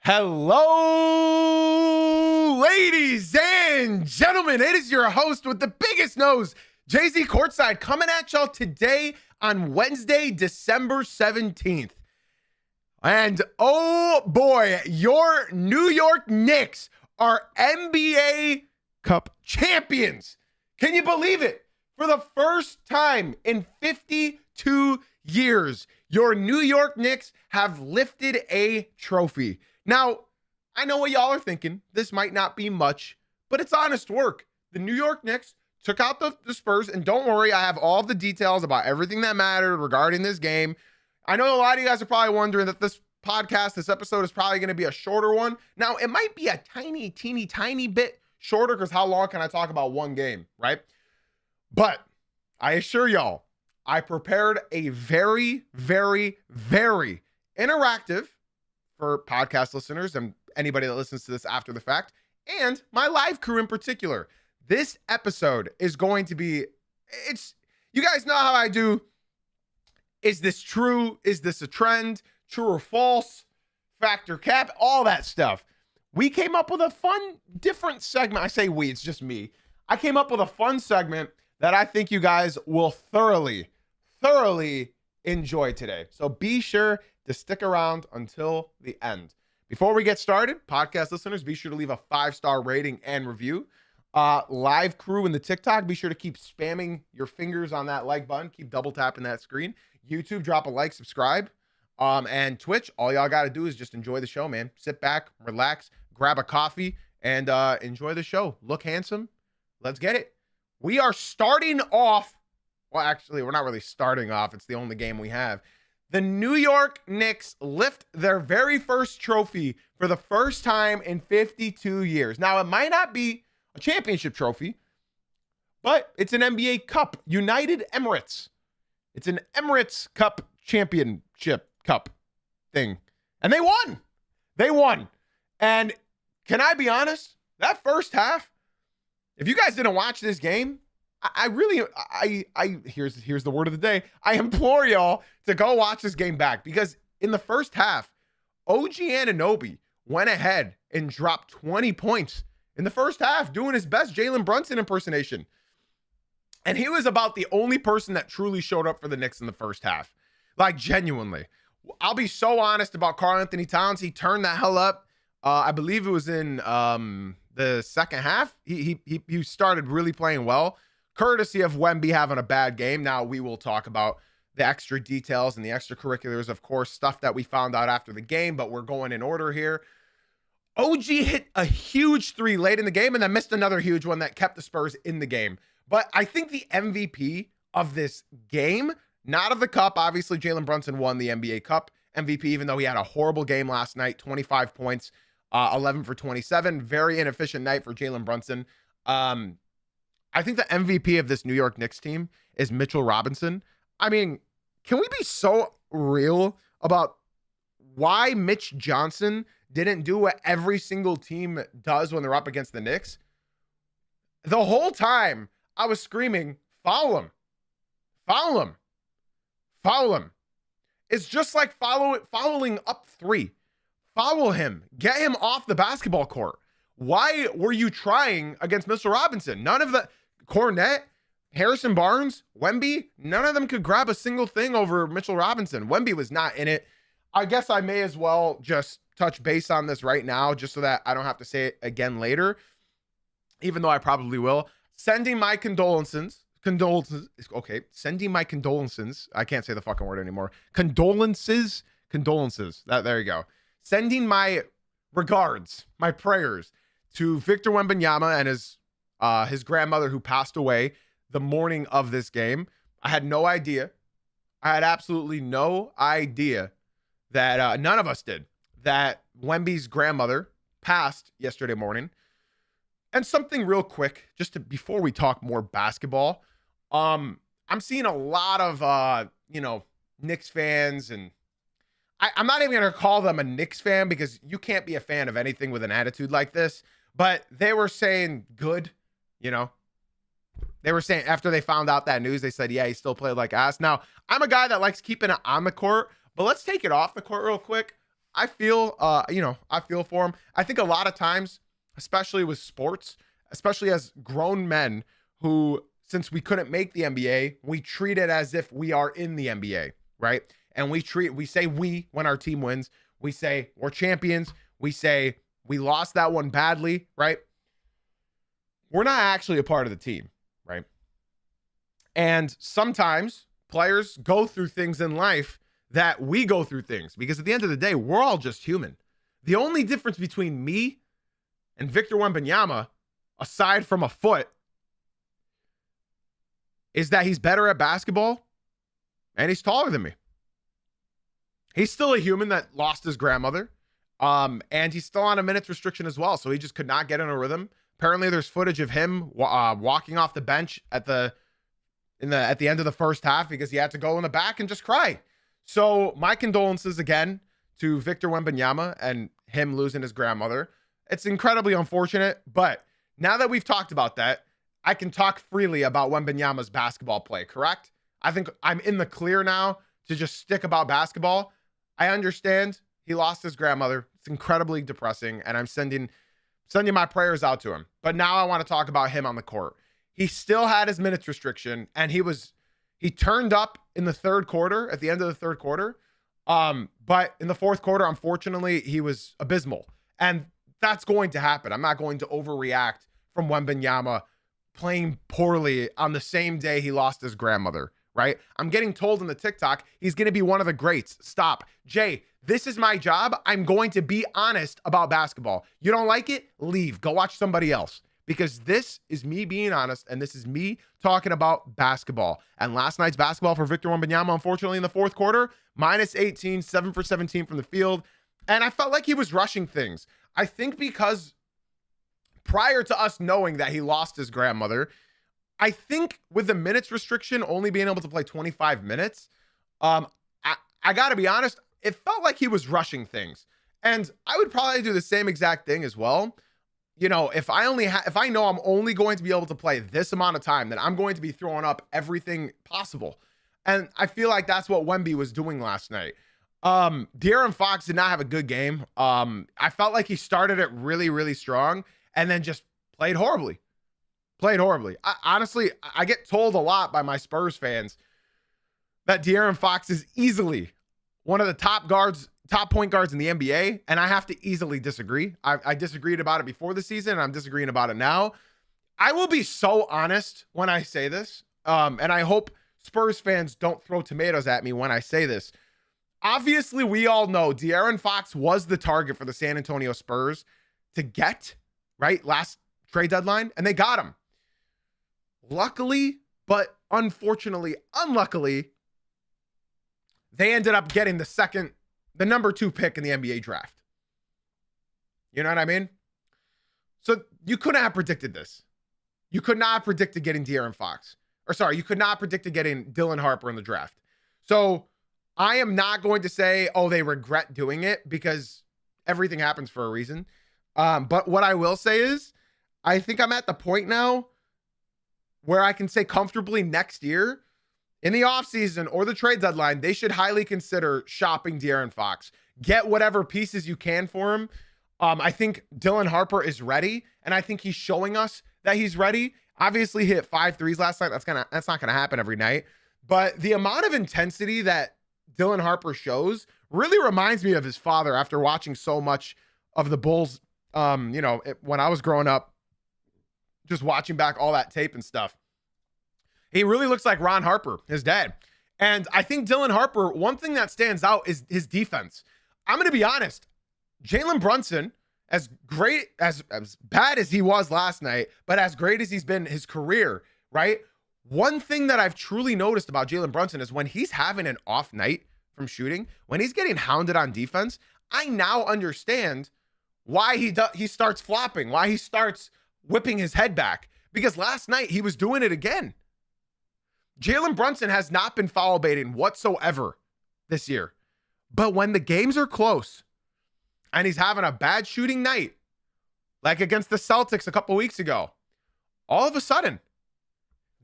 Hello, ladies and gentlemen. It is your host with the biggest nose, Jay-Z Courtside, coming at y'all today on Wednesday, December 17th. And oh boy, your New York Knicks are NBA Cup champions. Can you believe it? For the first time in 52 years, your New York Knicks have lifted a trophy. Now, I know what y'all are thinking. This might not be much, but it's honest work. The New York Knicks took out the Spurs, and don't worry, I have all the details about everything that mattered regarding this game. I know a lot of you guys are probably wondering that this episode is probably going to be a shorter one. Now, it might be a tiny bit shorter because how long can I talk about one game, right? But I assure y'all, I prepared a very, very, very interactive, for podcast listeners and anybody that listens to this after the fact, and my live crew in particular. This episode is going to be, you guys know how I do. Is this true? Is this a trend? True or false? Factor cap, all that stuff. We came up with a fun, different segment. I say we, it's just me. I came up with a fun segment that I think you guys will thoroughly enjoy today. So be sure to stick around until the end. Before we get started, podcast listeners, be sure to leave a 5-star rating and review. Live crew in the TikTok, be sure to keep spamming your fingers on that like button. Keep double tapping that screen. YouTube, drop a like, subscribe. And Twitch, all y'all got to do is just enjoy the show, man. Sit back, relax, grab a coffee, and enjoy the show. Look handsome. Let's get it. We are starting off. Well, actually, we're not really starting off. It's the only game we have. The New York Knicks lift their very first trophy for the first time in 52 years. Now, it might not be a championship trophy, but it's an NBA Cup, United Emirates. It's an Emirates Cup championship cup thing. And they won. They won. And can I be honest? That first half, if you guys didn't watch this game, here's the word of the day. I implore y'all to go watch this game back, because in the first half, OG Anunoby went ahead and dropped 20 points in the first half, doing his best Jalen Brunson impersonation. And he was about the only person that truly showed up for the Knicks in the first half. Like, genuinely. I'll be so honest about Karl Anthony Towns. He turned the hell up. I believe it was in the second half. He started really playing well, courtesy of Wemby having a bad game. Now, we will talk about the extra details and the extracurriculars, of course, stuff that we found out after the game, but we're going in order here. OG hit a huge three late in the game and then missed another huge one that kept the Spurs in the game. But I think the MVP of this game, not of the cup, obviously Jalen Brunson won the NBA Cup MVP, even though he had a horrible game last night, 25 points, 11 for 27, very inefficient night for Jalen Brunson. I think the MVP of this New York Knicks team is Mitchell Robinson. I mean, can we be so real about why Mitch Johnson didn't do what every single team does when they're up against the Knicks? The whole time I was screaming, foul him, foul him, foul him. It's just like fouling up three. Foul him, get him off the basketball court. Why were you trying against Mr. Robinson? None of the Cornette, Harrison Barnes, Wemby, none of them could grab a single thing over Mitchell Robinson. Wemby was not in it. I guess I may as well just touch base on this right now, just so that I don't have to say it again later, even though I probably will. Sending my condolences. Okay. Sending my condolences. I can't say the fucking word anymore. Condolences. There you go. Sending my regards, my prayers to Victor Wembanyama and his grandmother, who passed away the morning of this game. I had no idea. I had absolutely no idea that none of us did, that Wemby's grandmother passed yesterday morning. And something real quick, before we talk more basketball, I'm seeing a lot of Knicks fans, and I'm not even going to call them a Knicks fan, because you can't be a fan of anything with an attitude like this. But they were saying good, They were saying after they found out that news, they said, yeah, he still played like ass. Now, I'm a guy that likes keeping it on the court, but let's take it off the court real quick. I feel, I feel for him. I think a lot of times, especially with sports, especially as grown men who, since we couldn't make the NBA, we treat it as if we are in the NBA, right? And we say we when our team wins, we say we're champions. We say we lost that one badly, right? We're not actually a part of the team, right? And sometimes players go through things in life that we go through things, because at the end of the day, we're all just human. The only difference between me and Victor Wembanyama, aside from a foot, is that he's better at basketball and he's taller than me. He's still a human that lost his grandmother. And he's still on a minutes restriction as well. So he just could not get in a rhythm. Apparently there's footage of him walking off the bench at the end of the first half because he had to go in the back and just cry. So my condolences again to Victor Wembanyama and him losing his grandmother. It's incredibly unfortunate, but now that we've talked about that, I can talk freely about Wembanyama's basketball play, correct? I think I'm in the clear now to just stick about basketball. I understand he lost his grandmother. It's incredibly depressing, and I'm sending my prayers out to him. But now I want to talk about him on the court. He still had his minutes restriction, and he turned up in the third quarter, at the end of the third quarter. But in the fourth quarter, unfortunately, he was abysmal. And that's going to happen. I'm not going to overreact from Wembanyama playing poorly on the same day he lost his grandmother, right? I'm getting told in the TikTok he's going to be one of the greats. Stop. Jay, this is my job. I'm going to be honest about basketball. You don't like it? Leave. Go watch somebody else. Because this is me being honest, and this is me talking about basketball. And last night's basketball for Victor Wembanyama, unfortunately, in the fourth quarter, minus 18, 7 for 17 from the field. And I felt like he was rushing things. I think because prior to us knowing that he lost his grandmother, I think with the minutes restriction only being able to play 25 minutes, I got to be honest, it felt like he was rushing things. And I would probably do the same exact thing as well. You know, if I know I'm only going to be able to play this amount of time, then I'm going to be throwing up everything possible. And I feel like that's what Wemby was doing last night. De'Aaron Fox did not have a good game. I felt like he started it really, really strong and then just played horribly. Honestly, I get told a lot by my Spurs fans that De'Aaron Fox is easily one of the top point guards in the NBA, and I have to easily disagree. I disagreed about it before the season, and I'm disagreeing about it now. I will be so honest when I say this, and I hope Spurs fans don't throw tomatoes at me when I say this. Obviously, we all know De'Aaron Fox was the target for the San Antonio Spurs to get, right, last trade deadline, and they got him. Luckily, but unfortunately, unluckily, they ended up getting the number 2 pick in the NBA draft. You know what I mean? So you couldn't have predicted this. You could not have predicted getting De'Aaron Fox. You could not have predicted getting Dylan Harper in the draft. So I am not going to say, oh, they regret doing it, because everything happens for a reason. But what I will say is, I think I'm at the point now where I can say comfortably next year, in the offseason or the trade deadline, they should highly consider shopping De'Aaron Fox. Get whatever pieces you can for him. I think Dylan Harper is ready, and I think he's showing us that he's ready. Obviously, he hit 5 threes last night. That's not gonna happen every night. But the amount of intensity that Dylan Harper shows really reminds me of his father after watching so much of the Bulls, when I was growing up, just watching back all that tape and stuff. He really looks like Ron Harper, his dad. And I think Dylan Harper, one thing that stands out is his defense. I'm going to be honest. Jalen Brunson, as bad as he was last night, but as great as he's been his career, right? One thing that I've truly noticed about Jalen Brunson is when he's having an off night from shooting, when he's getting hounded on defense, I now understand why he starts flopping, why he starts whipping his head back. Because last night he was doing it again. Jalen Brunson has not been foul baiting whatsoever this year. But when the games are close and he's having a bad shooting night, like against the Celtics a couple weeks ago, all of a sudden,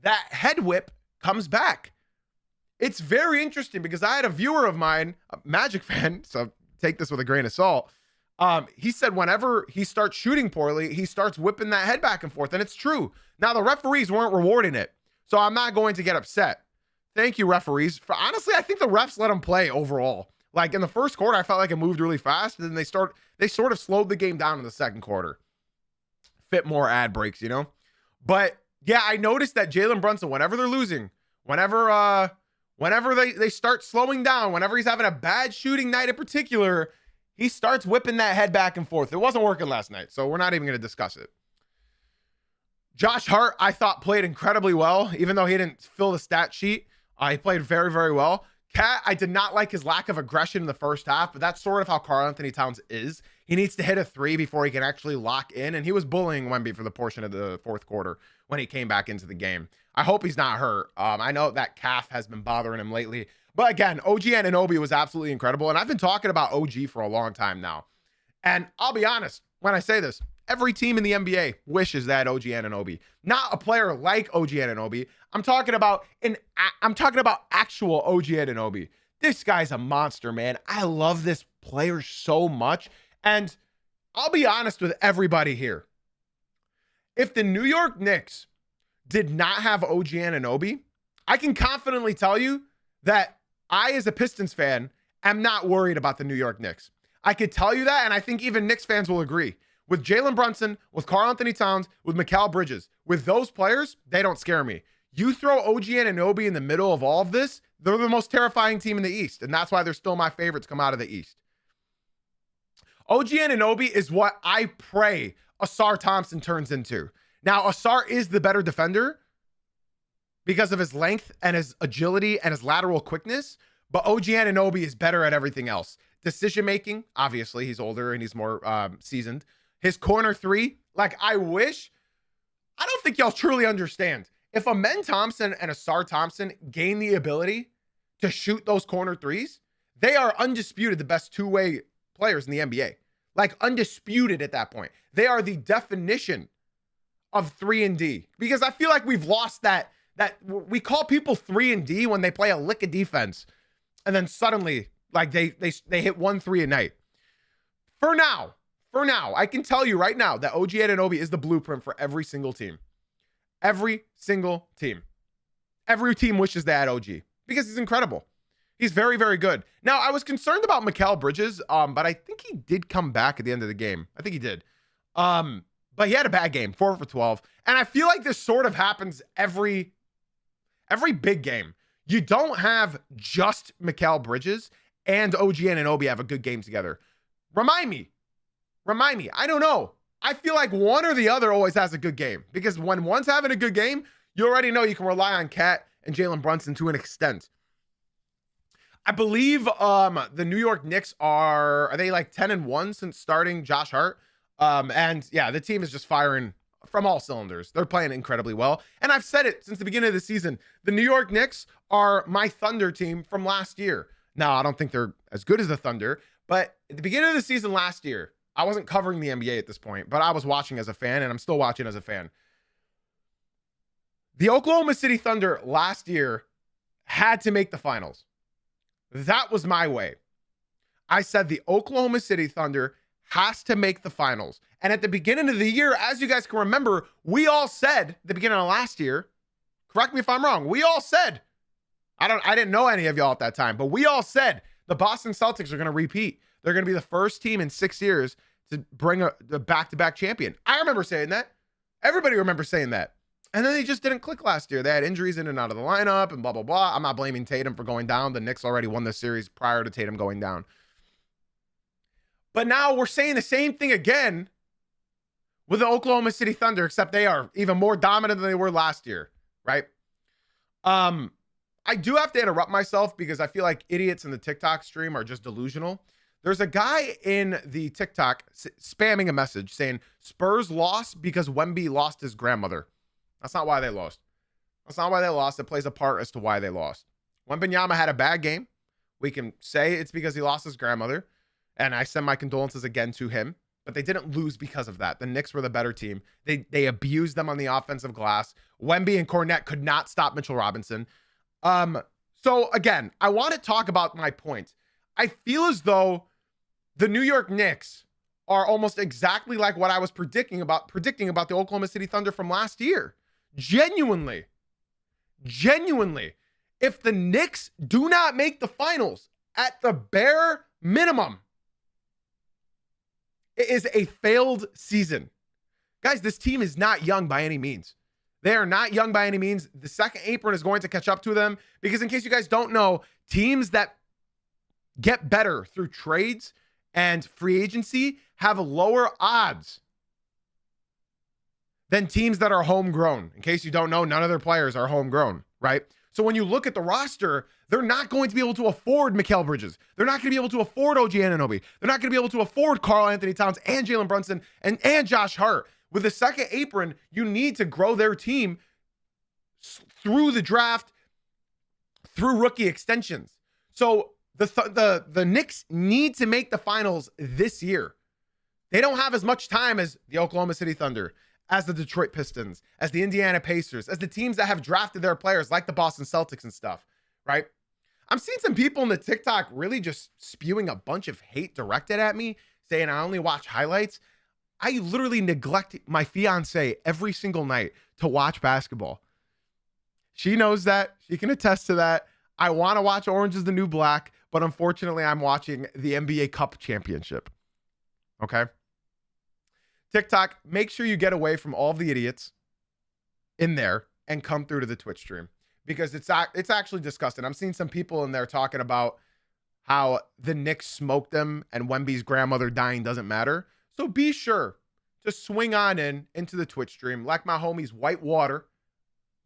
that head whip comes back. It's very interesting because I had a viewer of mine, a Magic fan, so take this with a grain of salt. He said whenever he starts shooting poorly, he starts whipping that head back and forth. And it's true. Now, the referees weren't rewarding it, so I'm not going to get upset. Thank you, referees. Honestly, I think the refs let him play overall. Like in the first quarter, I felt like it moved really fast. And then they sort of slowed the game down in the second quarter. Fit more ad breaks, you know? But yeah, I noticed that Jalen Brunson, whenever they're losing, whenever they start slowing down, whenever he's having a bad shooting night in particular, he starts whipping that head back and forth. It wasn't working last night, so we're not even going to discuss it. Josh Hart, I thought, played incredibly well, even though he didn't fill the stat sheet. He played very, very well. Cat, I did not like his lack of aggression in the first half, but that's sort of how Karl-Anthony Towns is. He needs to hit a three before he can actually lock in, and he was bullying Wemby for the portion of the fourth quarter when he came back into the game. I hope he's not hurt. I know that calf has been bothering him lately. But again, OG Anunoby was absolutely incredible. And I've been talking about OG for a long time now. And I'll be honest, when I say this, every team in the NBA wishes that OG Anunoby. Not a player like OG Anunoby. I'm talking about actual OG Anunoby. This guy's a monster, man. I love this player so much. And I'll be honest with everybody here. If the New York Knicks did not have OG Anunoby, I can confidently tell you that I, as a Pistons fan, am not worried about the New York Knicks. I could tell you that, and I think even Knicks fans will agree. With Jalen Brunson, with Karl-Anthony Towns, with Mikal Bridges, with those players, they don't scare me. You throw OG Anunoby in the middle of all of this, they're the most terrifying team in the East, and that's why they're still my favorites come out of the East. OG Anunoby is what I pray Ausar Thompson turns into. Now, Ausar is the better defender because of his length and his agility and his lateral quickness, but OG Anunoby is better at everything else. Decision-making, obviously, he's older and he's more seasoned. His corner three, like I don't think y'all truly understand. If Amen Thompson and Ausar Thompson gain the ability to shoot those corner threes, they are undisputed the best two-way players in the NBA. Like undisputed at that point. They are the definition of 3-and-D, because I feel like we've lost that we call people 3-and-D when they play a lick of defense and then suddenly like they hit 1 3 a night. For now, I can tell you right now that OG Anunoby is the blueprint for every single team. Every single team. Every team wishes they had OG because he's incredible. He's very, very good. Now, I was concerned about Mikal Bridges, but I think he did come back at the end of the game. I think he did. But he had a bad game, 4 for 12. And I feel like this sort of happens every big game. You don't have just Mikal Bridges and OG Anunoby have a good game together. Remind me. I don't know. I feel like one or the other always has a good game, because when one's having a good game, you already know you can rely on Cat and Jalen Brunson to an extent. I believe the New York Knicks are they like 10-1 since starting Josh Hart? And yeah, the team is just firing from all cylinders. They're playing incredibly well. And I've said it since the beginning of the season. The New York Knicks are my Thunder team from last year. Now, I don't think they're as good as the Thunder, but at the beginning of the season last year, I wasn't covering the NBA at this point, but I was watching as a fan, and I'm still watching as a fan. The Oklahoma City Thunder last year had to make the finals. That was my way. I said the Oklahoma City Thunder has to make the finals. And at the beginning of the year, as you guys can remember, we all said, the beginning of last year, correct me if I'm wrong, we all said, I didn't know any of y'all at that time, but we all said the Boston Celtics are going to repeat. They're going to be the first team in 6 years to bring a back-to-back champion. I remember saying that. Everybody remembers saying that. And then they just didn't click last year. They had injuries in and out of the lineup and blah, blah, blah. I'm not blaming Tatum for going down. The Knicks already won the series prior to Tatum going down. But now we're saying the same thing again with the Oklahoma City Thunder, except they are even more dominant than they were last year, right? I do have to interrupt myself because I feel like idiots in the TikTok stream are just delusional. There's a guy in the TikTok spamming a message saying Spurs lost because Wemby lost his grandmother. That's not why they lost. That's not why they lost. It plays a part as to why they lost. Wembanyama had a bad game. We can say it's because he lost his grandmother, and I send my condolences again to him. But they didn't lose because of that. The Knicks were the better team. They abused them on the offensive glass. Wemby and Cornette could not stop Mitchell Robinson. So again, I want to talk about my point. I feel as though The New York Knicks are almost exactly like what I was predicting about the Oklahoma City Thunder from last year. Genuinely. If the Knicks do not make the finals at the bare minimum, it is a failed season. Guys, this team is not young by any means. They are not young by any means. The second apron is going to catch up to them because, in case you guys don't know, teams that get better through trades and free agency have lower odds than teams that are homegrown. In case you don't know, none of their players are homegrown, right? So when you look at the roster, they're not going to be able to afford Mikal Bridges. They're not going to be able to afford OG Anunoby. They're not going to be able to afford Karl Anthony Towns and Jalen Brunson and Josh Hart. With the second apron, you need to grow their team through the draft, through rookie extensions. So the Knicks need to make the finals this year. They don't have as much time as the Oklahoma City Thunder, as the Detroit Pistons, as the Indiana Pacers, as the teams that have drafted their players like the Boston Celtics and stuff, right? I'm seeing some people in the TikTok really just spewing a bunch of hate directed at me, saying I only watch highlights. I literally neglect my fiance every single night to watch basketball. She knows that. She can attest to that. I want to watch Orange is the New Black, but unfortunately, I'm watching the NBA Cup Championship. Okay? TikTok, make sure you get away from all the idiots in there and come through to the Twitch stream because it's actually disgusting. I'm seeing some people in there talking about how the Knicks smoked them and Wemby's grandmother dying doesn't matter. So be sure to swing on into the Twitch stream, like my homies Whitewater,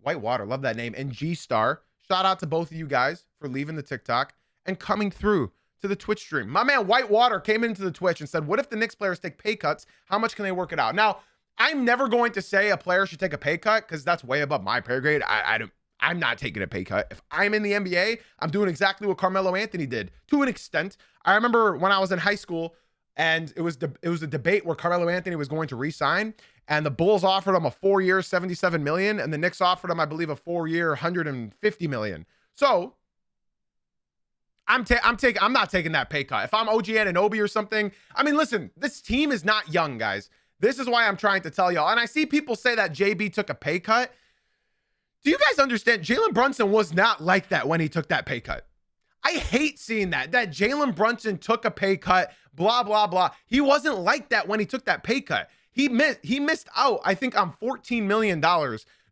love that name, and G-Star. Shout out to both of you guys for leaving the TikTok and coming through to the Twitch stream. My man Whitewater came into the Twitch and said, what if the Knicks players take pay cuts? How much can they work it out? Now, I'm never going to say a player should take a pay cut because that's way above my pay grade. I'm not taking a pay cut. If I'm in the NBA, I'm doing exactly what Carmelo Anthony did to an extent. I remember when I was in high school, and it was a debate where Carmelo Anthony was going to re-sign, and the Bulls offered him a 4-year, $77 million, and the Knicks offered him, I believe, a 4-year, $150 million. So I'm not taking that pay cut. If I'm OG Anunoby or something, I mean, listen, this team is not young, guys. This is why I'm trying to tell y'all. And I see people say that JB took a pay cut. Do you guys understand? Jalen Brunson was not like that when he took that pay cut. I hate seeing that Jalen Brunson took a pay cut, blah, blah, blah. He wasn't like that when he took that pay cut. He missed out, I think, on $14 million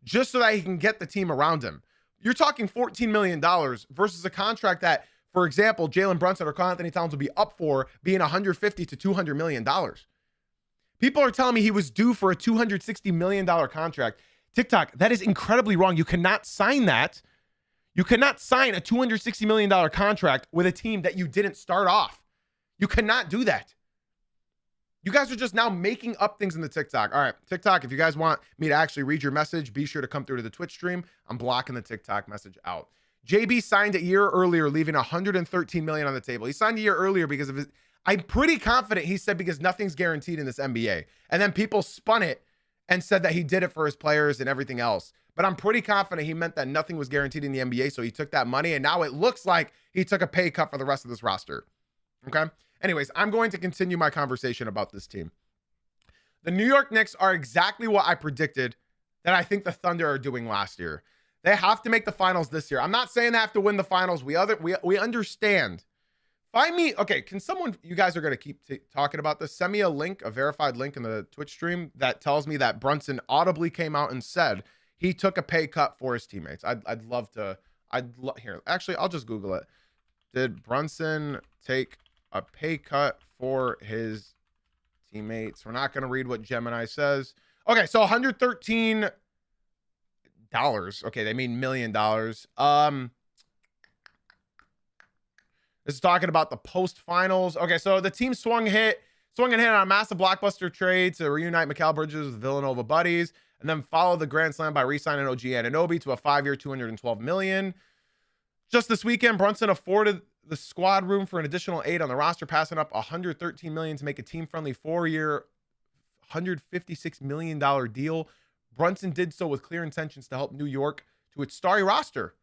just so that he can get the team around him. You're talking $14 million versus a contract that, for example, Jalen Brunson or Karl Anthony Towns will be up for being $150 to $200 million. People are telling me he was due for a $260 million contract. TikTok, that is incredibly wrong. You cannot sign that. You cannot sign a $260 million contract with a team that you didn't start off. You cannot do that. You guys are just now making up things in the TikTok. All right, TikTok, if you guys want me to actually read your message, be sure to come through to the Twitch stream. I'm blocking the TikTok message out. JB signed a year earlier, leaving $113 million on the table. He signed a year earlier because of his, I'm pretty confident he said because nothing's guaranteed in this NBA. And then people spun it and said that he did it for his players and everything else. But I'm pretty confident he meant that nothing was guaranteed in the NBA, so he took that money, and now it looks like he took a pay cut for the rest of this roster. Okay? Anyways, I'm going to continue my conversation about this team. The New York Knicks are exactly what I predicted that I think the Thunder are doing last year. They have to make the finals this year. I'm not saying they have to win the finals. We understand. Find me, okay, can someone, you guys are going to keep talking about this, send me a link, a verified link in the Twitch stream that tells me that Brunson audibly came out and said he took a pay cut for his teammates. I'd love to, here, actually, I'll just Google it. Did Brunson take a pay cut for his teammates? We're not going to read what Gemini says. Okay, so $113. Okay, they mean $1 million. This is talking about the post-finals. Okay, so the team swung and hit on a massive blockbuster trade to reunite Mikal Bridges with Villanova buddies, and then follow the Grand Slam by re-signing OG Anunoby to a 5-year, $212 million. Just this weekend, Brunson afforded the squad room for an additional 8 on the roster, passing up $113 million to make a team-friendly 4-year, $156 million deal. Brunson did so with clear intentions to help New York to its starry roster.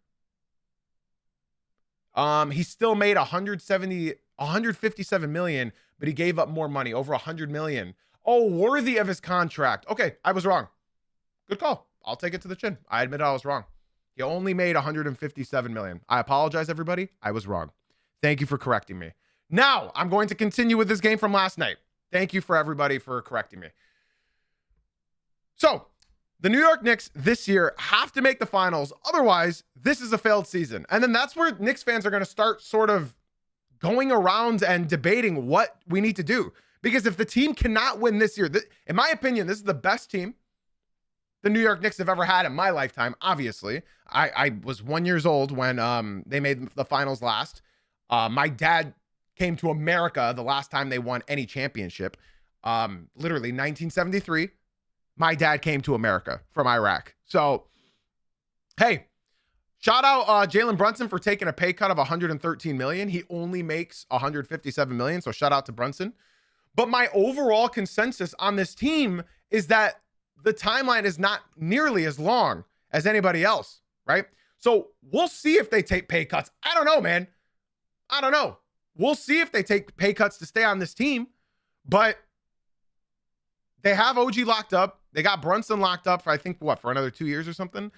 He still made $157 million, but he gave up more money, over 100 million. Oh, worthy of his contract. Okay, I was wrong. Good call. I'll take it to the chin. I admit I was wrong. He only made 157 million. I apologize, everybody. I was wrong. Thank you for correcting me. Now, I'm going to continue with this game from last night. Thank you for everybody for correcting me. So, the New York Knicks this year have to make the finals. Otherwise, this is a failed season. And then that's where Knicks fans are going to start sort of going around and debating what we need to do. Because if the team cannot win this year, in my opinion, this is the best team the New York Knicks have ever had in my lifetime. Obviously, I was 1 year old when they made the finals last. My dad came to America the last time they won any championship. Literally 1973. My dad came to America from Iraq. So, hey, shout out Jalen Brunson for taking a pay cut of 113 million. He only makes 157 million. So shout out to Brunson. But my overall consensus on this team is that the timeline is not nearly as long as anybody else, right? So we'll see if they take pay cuts. I don't know, man. I don't know. We'll see if they take pay cuts to stay on this team. But they have OG locked up. They got Brunson locked up for, I think, for another 2 years or something.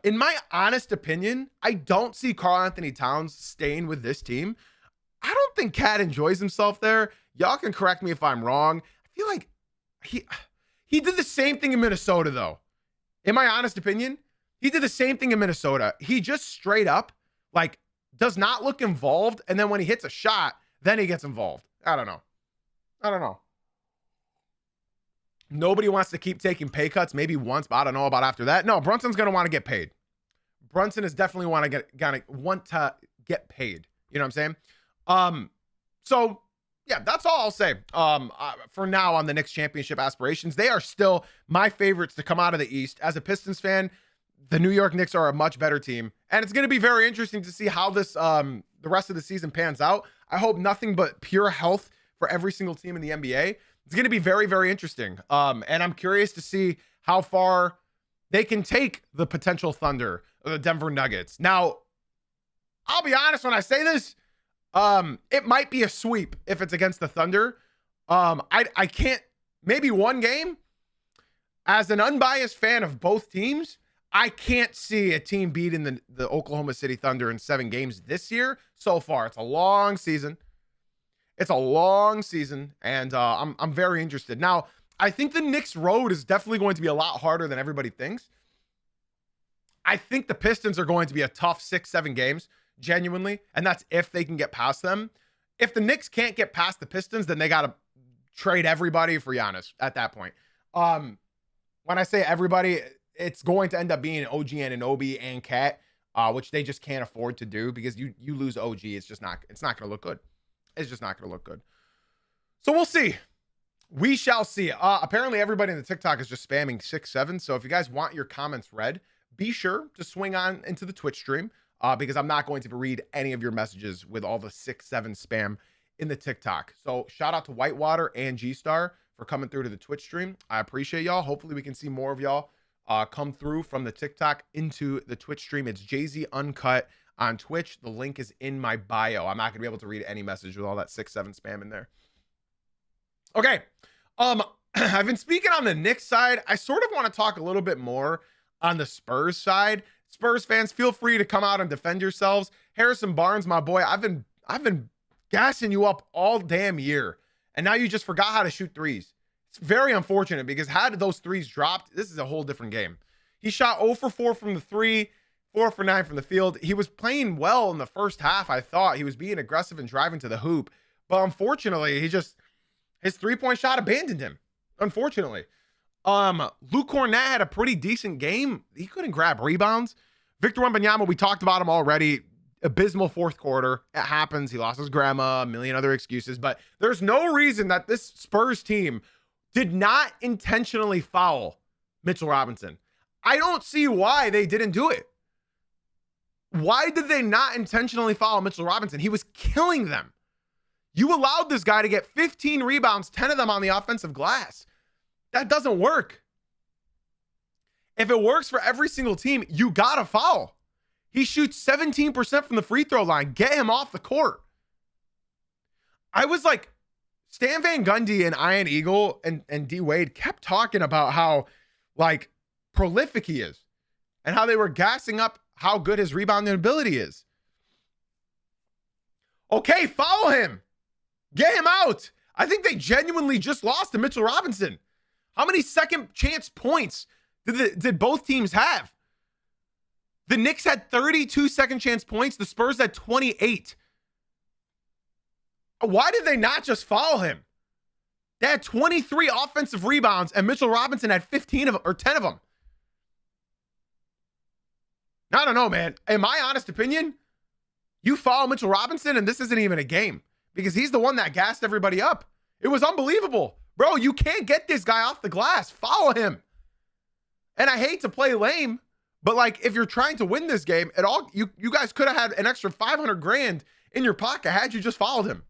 In my honest opinion, I don't see Karl Anthony Towns staying with this team. I don't think Cat enjoys himself there. Y'all can correct me if I'm wrong. I feel like he did the same thing in Minnesota, though. In my honest opinion, he did the same thing in Minnesota. He just straight up, does not look involved. And then when he hits a shot, then he gets involved. I don't know. Nobody wants to keep taking pay cuts, maybe once, but I don't know about after that. No, Brunson's going to want to get paid. Brunson is definitely want to get paid. You know what I'm saying? So yeah, that's all I'll say. For now on the Knicks championship aspirations, they are still my favorites to come out of the East. As a Pistons fan, the New York Knicks are a much better team, and it's going to be very interesting to see how this, the rest of the season pans out. I hope nothing but pure health for every single team in the NBA. It's going to be very, very interesting. And I'm curious to see how far they can take the potential Thunder or the Denver Nuggets. Now, I'll be honest when I say this, it might be a sweep if it's against the Thunder. I can't, maybe one game. As an unbiased fan of both teams, I can't see a team beating the Oklahoma City Thunder in 7 games this year so far. It's a long season. And I'm very interested. Now, I think the Knicks road is definitely going to be a lot harder than everybody thinks. I think the Pistons are going to be a tough 6-7 games, genuinely, and that's if they can get past them. If the Knicks can't get past the Pistons, then they got to trade everybody for Giannis at that point. When I say everybody, it's going to end up being OG Anunoby and Cat, which they just can't afford to do because you lose OG, it's not going to look good. It's just not going to look good. So we'll see. We shall see. Apparently, everybody in the TikTok is just spamming 6-7. So if you guys want your comments read, be sure to swing on into the Twitch stream because I'm not going to read any of your messages with all the 6-7 spam in the TikTok. So shout out to Whitewater and G-Star for coming through to the Twitch stream. I appreciate y'all. Hopefully, we can see more of y'all come through from the TikTok into the Twitch stream. It's Jay-Z Uncut on Twitch. The link is in my bio. I'm not going to be able to read any message with all that 6-7 spam in there. Okay. I've been speaking on the Knicks side. I sort of want to talk a little bit more on the Spurs side. Spurs fans, feel free to come out and defend yourselves. Harrison Barnes, my boy, I've been gassing you up all damn year, and now you just forgot how to shoot threes. It's very unfortunate because had those threes dropped, this is a whole different game. He shot 0 for 4 from the 3, 4 for 9 from the field. He was playing well in the first half. I thought he was being aggressive and driving to the hoop, but unfortunately, his 3-point shot abandoned him. Unfortunately, Luke Cornett had a pretty decent game. He couldn't grab rebounds. Victor Wembanyama, we talked about him already. Abysmal fourth quarter. It happens. He lost his grandma, a million other excuses, but there's no reason that this Spurs team did not intentionally foul Mitchell Robinson. I don't see why they didn't do it. Why did they not intentionally foul Mitchell Robinson? He was killing them. You allowed this guy to get 15 rebounds, 10 of them on the offensive glass. That doesn't work. If it works for every single team, you got to foul. He shoots 17% from the free throw line. Get him off the court. I was like, Stan Van Gundy and Ian Eagle and D Wade kept talking about how like prolific he is and how they were gassing up how good his rebounding ability is. Okay, follow him. Get him out. I think they genuinely just lost to Mitchell Robinson. How many second chance points did both teams have? The Knicks had 32 second chance points. The Spurs had 28. Why did they not just follow him? They had 23 offensive rebounds, and Mitchell Robinson had 15 of them, or 10 of them. I don't know, man. In my honest opinion, you follow Mitchell Robinson, and this isn't even a game because he's the one that gassed everybody up. It was unbelievable. Bro, you can't get this guy off the glass. Follow him. And I hate to play lame, but like if you're trying to win this game, you guys could have had an extra 500 grand in your pocket had you just followed him.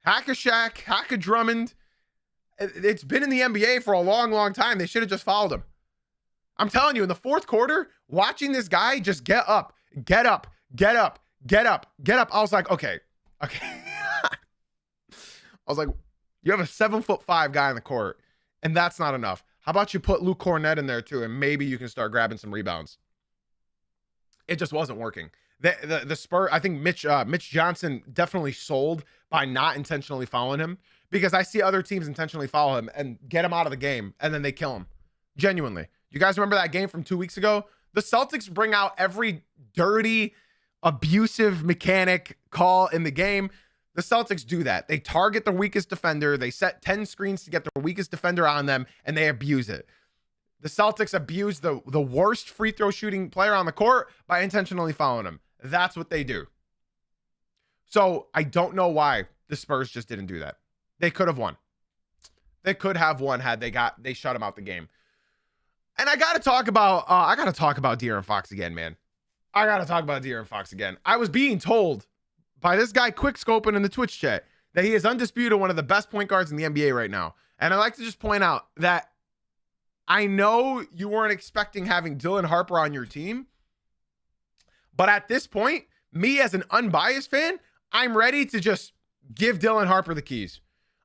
Hack a Shaq, hack a Drummond. It's been in the NBA for a long, long time. They should have just followed him. I'm telling you, in the fourth quarter, watching this guy just get up, get up, get up, get up, get up. I was like, okay. I was like, you have a 7'5" guy in the court, and that's not enough. How about you put Luke Cornett in there too, and maybe you can start grabbing some rebounds. It just wasn't working. The Spurs, I think Mitch Johnson definitely sold by not intentionally following him because I see other teams intentionally follow him and get him out of the game, and then they kill him. Genuinely. You guys remember that game from 2 weeks ago? The Celtics bring out every dirty, abusive mechanic call in the game. The Celtics do that. They target the weakest defender. They set 10 screens to get the weakest defender on them, and they abuse it. The Celtics abuse the worst free throw shooting player on the court by intentionally fouling him. That's what they do. So I don't know why the Spurs just didn't do that. They could have won. They could have won had they shut him out the game. And I got to talk about De'Aaron Fox again, man. I got to talk about De'Aaron Fox again. I was being told by this guy quick scoping in the Twitch chat that he is undisputed one of the best point guards in the NBA right now. And I like to just point out that I know you weren't expecting having Dylan Harper on your team, but at this point, me as an unbiased fan, I'm ready to just give Dylan Harper the keys.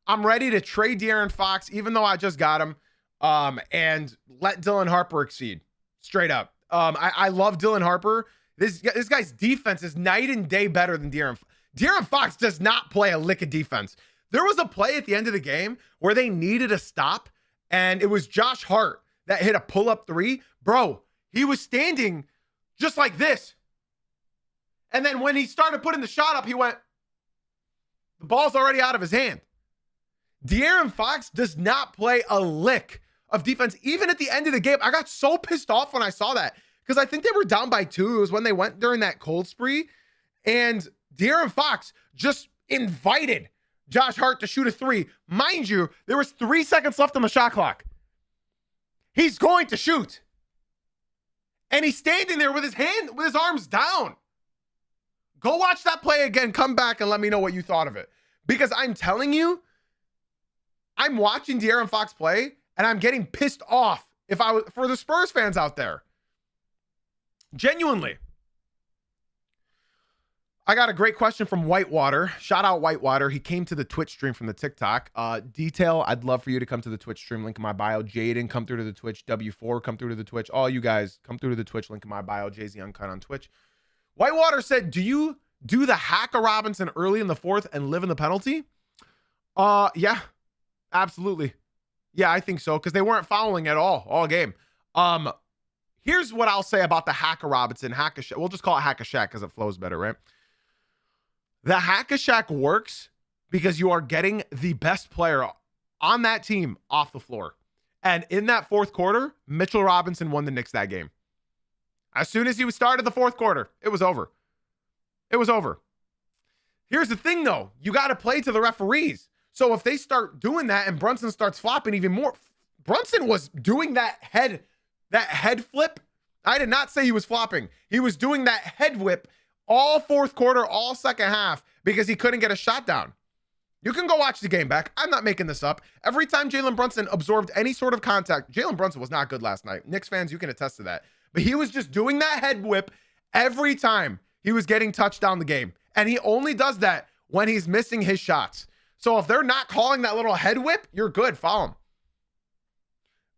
I'm ready to trade De'Aaron Fox, even though I just got him, and let Dylan Harper exceed. Straight up. I love Dylan Harper. This guy's defense is night and day better than De'Aaron. De'Aaron Fox does not play a lick of defense. There was a play at the end of the game where they needed a stop, and it was Josh Hart that hit a pull-up three. Bro, he was standing just like this. And then when he started putting the shot up, he went, the ball's already out of his hand. De'Aaron Fox does not play a lick of defense. Even at the end of the game, I got so pissed off when I saw that because I think they were down by 2. It was when they went during that cold spree. And De'Aaron Fox just invited Josh Hart to shoot a 3. Mind you, there was 3 seconds left on the shot clock. He's going to shoot. And he's standing there with his arms down. Go watch that play again. Come back and let me know what you thought of it. Because I'm telling you, I'm watching De'Aaron Fox play and I'm getting pissed off for the Spurs fans out there. Genuinely. I got a great question from Whitewater. Shout out Whitewater. He came to the Twitch stream from the TikTok. Detail, I'd love for you to come to the Twitch stream. Link in my bio. Jaden, come through to the Twitch. W4, come through to the Twitch. All you guys, come through to the Twitch. Link in my bio. Jay-Z Uncut on Twitch. Whitewater said, do you do the hack of Robinson early in the fourth and live in the penalty? Yeah, absolutely. Yeah, I think so, because they weren't fouling at all game. Here's what I'll say about the hack of Robinson. We'll just call it hack a Shaq because it flows better, right? The hack a Shaq works because you are getting the best player on that team off the floor. And in that fourth quarter, Mitchell Robinson won the Knicks that game. As soon as he started the fourth quarter, it was over. It was over. Here's the thing, though. You got to play to the referees. So if they start doing that and Brunson starts flopping even more, Brunson was doing that head flip. I did not say he was flopping. He was doing that head whip all fourth quarter, all second half, because he couldn't get a shot down. You can go watch the game back. I'm not making this up. Every time Jalen Brunson absorbed any sort of contact, Jalen Brunson was not good last night. Knicks fans, you can attest to that. But he was just doing that head whip every time he was getting touched down the game. And he only does that when he's missing his shots. So if they're not calling that little head whip, you're good. Follow him.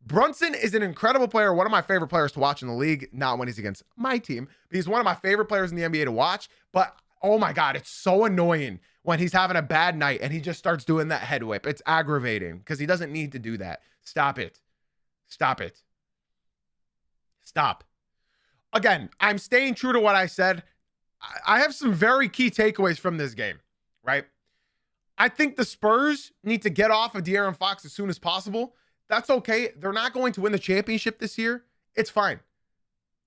Brunson is an incredible player, one of my favorite players to watch in the league, not when he's against my team. He's one of my favorite players in the NBA to watch, but oh my God, it's so annoying when he's having a bad night and he just starts doing that head whip. It's aggravating because he doesn't need to do that. Stop it. Stop it. Stop. Again, I'm staying true to what I said. I have some very key takeaways from this game, right? I think the Spurs need to get off of De'Aaron Fox as soon as possible. That's okay. They're not going to win the championship this year. It's fine.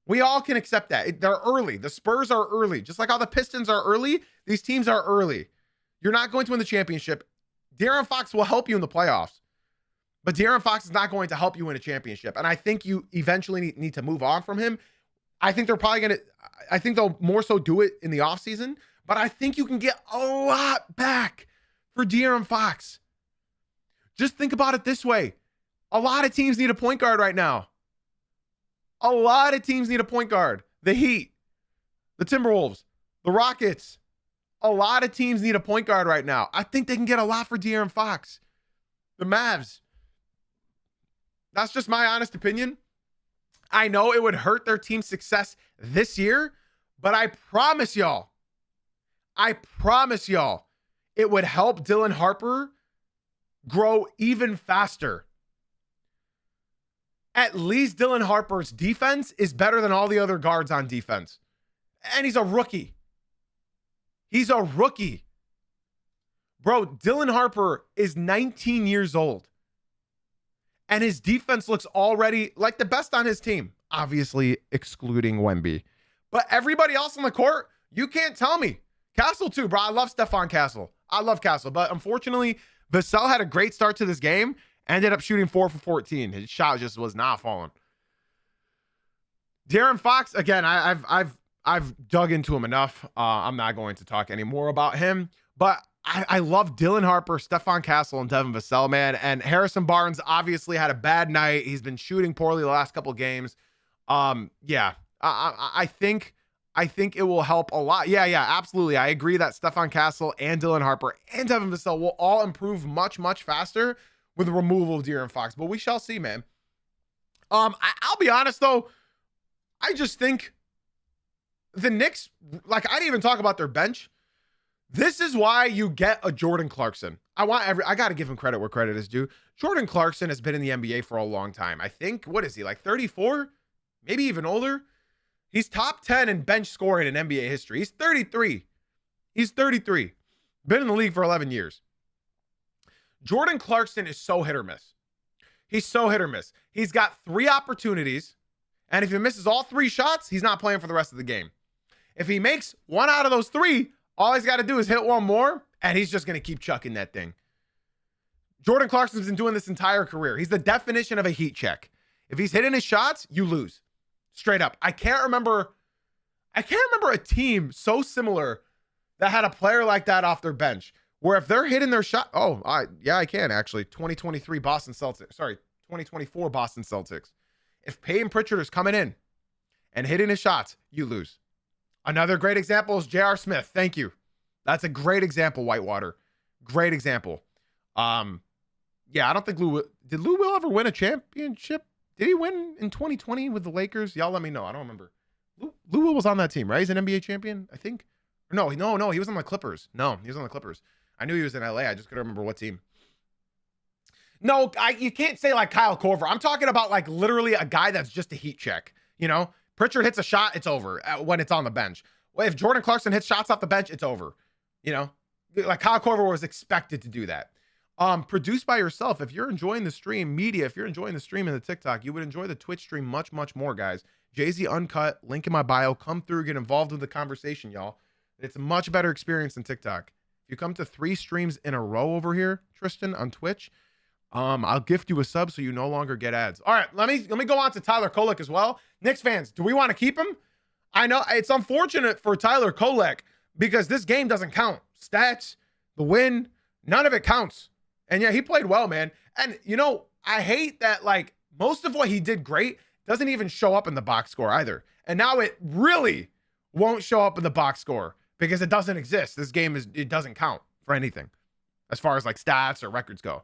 We all can accept that. They're early. The Spurs are early. Just like how the Pistons are early, these teams are early. You're not going to win the championship. De'Aaron Fox will help you in the playoffs. But De'Aaron Fox is not going to help you win a championship. And I think you eventually need to move on from him. I think they're probably going to, I think they'll more so do it in the offseason. But I think you can get a lot back for De'Aaron Fox. Just think about it this way. A lot of teams need a point guard right now. A lot of teams need a point guard. The Heat, the Timberwolves, the Rockets. A lot of teams need a point guard right now. I think they can get a lot for De'Aaron Fox. The Mavs. That's just my honest opinion. I know it would hurt their team's success this year, but I promise y'all, it would help Dylan Harper grow even faster. At least Dylan Harper's defense is better than all the other guards on defense. And he's a rookie. He's a rookie. Bro, Dylan Harper is 19 years old. And his defense looks already like the best on his team. Obviously, excluding Wemby. But everybody else on the court, you can't tell me. Castle too, bro. I love Stephon Castle. I love Castle. But unfortunately, Vassell had a great start to this game. Ended up shooting 4 for 14. His shot just was not falling. De'Aaron Fox, again, I've dug into him enough. I'm not going to talk anymore about him. But I love Dylan Harper, Stephon Castle, and Devin Vassell, man. And Harrison Barnes obviously had a bad night. He's been shooting poorly the last couple of games. Yeah, I think it will help a lot. Yeah, absolutely. I agree that Stephon Castle and Dylan Harper and Devin Vassell will all improve much, much faster with the removal of De'Aaron Fox. But we shall see, man. I'll be honest, though. I just think the Knicks, like, I didn't even talk about their bench. This is why you get a Jordan Clarkson. I got to give him credit where credit is due. Jordan Clarkson has been in the NBA for a long time. I think, what is he, like 34? Maybe even older? He's top 10 in bench scoring in NBA history. He's 33. Been in the league for 11 years. Jordan Clarkson is so hit or miss. He's got 3 opportunities, and if he misses all 3 shots, he's not playing for the rest of the game. If he makes 1 out of those 3, all he's got to do is hit 1 more, and he's just going to keep chucking that thing. Jordan Clarkson's been doing this entire career. He's the definition of a heat check. If he's hitting his shots, you lose. Straight up. I can't remember a team so similar that had a player like that off their bench, where if they're hitting their shot, I can actually. 2023 Boston Celtics. Sorry, 2024 Boston Celtics. If Peyton Pritchard is coming in and hitting his shots, you lose. Another great example is J.R. Smith. Thank you. That's a great example, Whitewater. Great example. Yeah, I don't think did Lou Will ever win a championship? Did he win in 2020 with the Lakers? Y'all let me know. I don't remember. Lou Will was on that team, right? He's an NBA champion, I think. No, he was on the Clippers. No, he was on the Clippers. I knew he was in LA. I just couldn't remember what team. No, you can't say like Kyle Korver. I'm talking about like literally a guy that's just a heat check. You know, Pritchard hits a shot, it's over when it's on the bench. Well, if Jordan Clarkson hits shots off the bench, it's over. You know, like Kyle Korver was expected to do that. Produced by yourself. If you're enjoying the stream, media, if you're enjoying the stream and the TikTok, you would enjoy the Twitch stream much, much more, guys. Jay-Z Uncut, link in my bio. Come through, get involved with the conversation, y'all. It's a much better experience than TikTok. If you come to 3 streams in a row over here, Tristan, on Twitch, I'll gift you a sub so you no longer get ads. All right, let me go on to Tyler Kolek as well. Knicks fans, do we want to keep him? I know it's unfortunate for Tyler Kolek because this game doesn't count. Stats, the win, none of it counts. And yeah, he played well, man. And you know, I hate that like most of what he did great doesn't even show up in the box score either. And now it really won't show up in the box score because it doesn't exist. This game it doesn't count for anything. as far as like stats or records go.